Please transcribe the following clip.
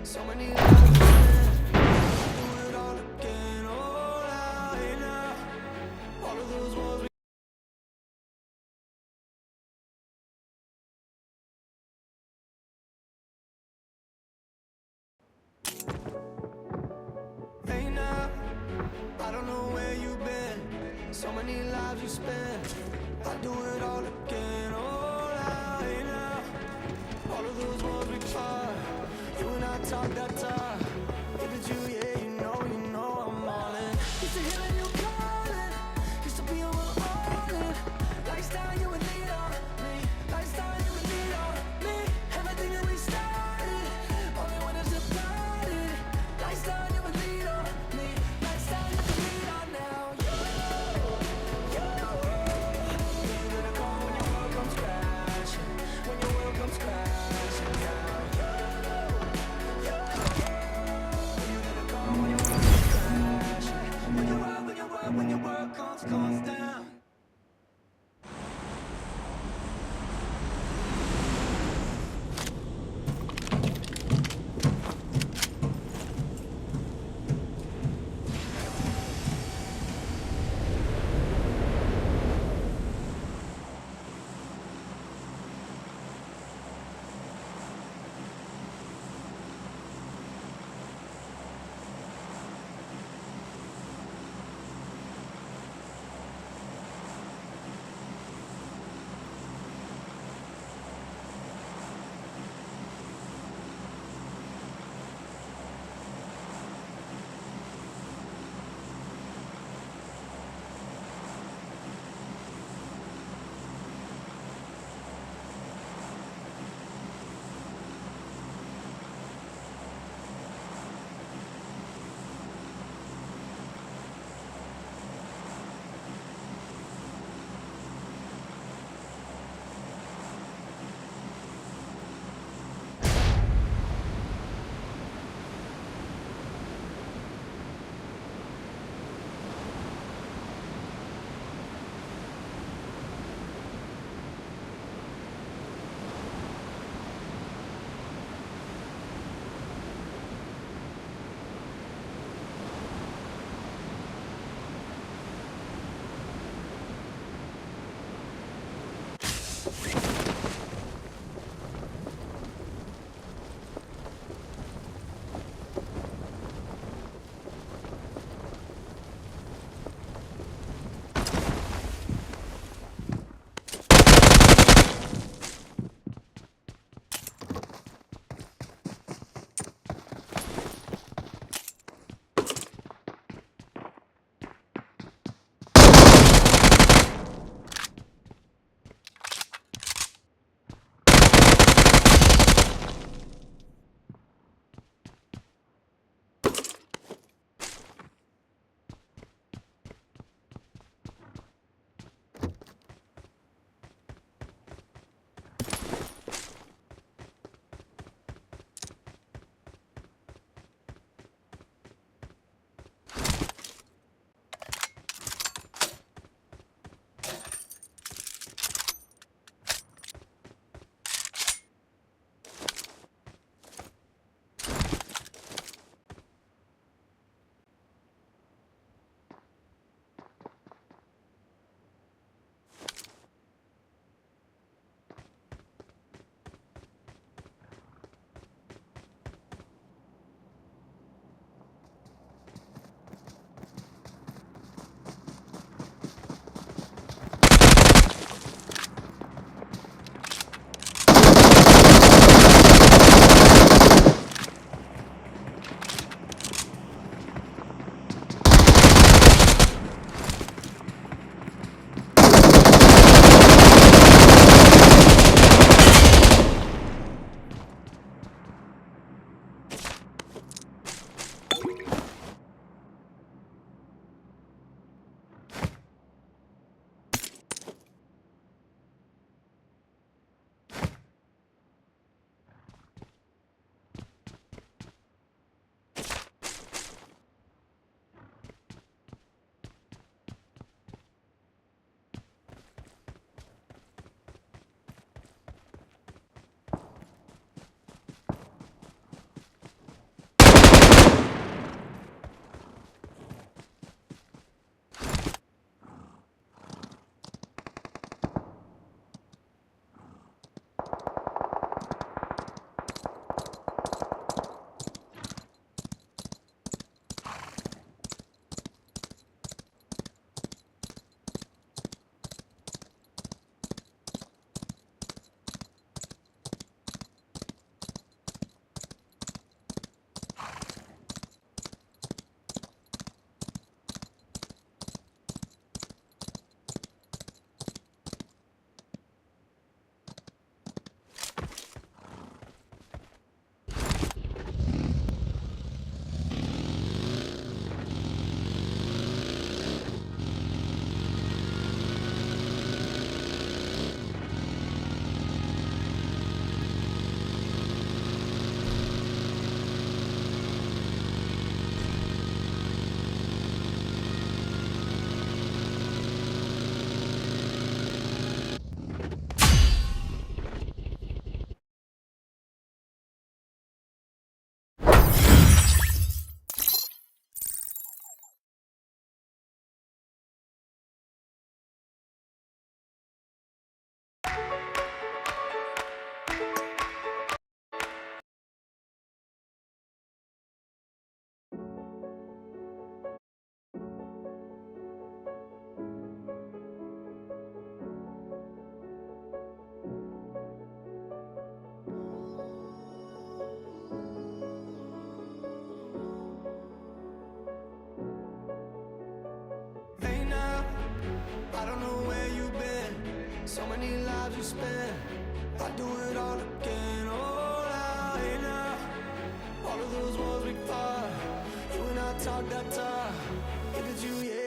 So many lives we spent, do it all again. Oh, now, all of those walls we hey now, I don't know where you've been. So many lives we spent, I do it all again. Oh, now, all of those walls we fought. You and I talk that talk. If it's you, yeah, you know I'm all in. Used to hear a new calling, used to be on my own. Lifestyle you would lead on me, lifestyle you would lead on me. Everything that we started, only when it's departed. Lifestyle you would lead on me, lifestyle you would lead on now. You're gonna call when your world comes crashing, when your world comes crashing down. many lives we spent. I'd do it all again. Oh, now, hey now. All of those wars we fought. You and I talked that talk. Look at you, yeah.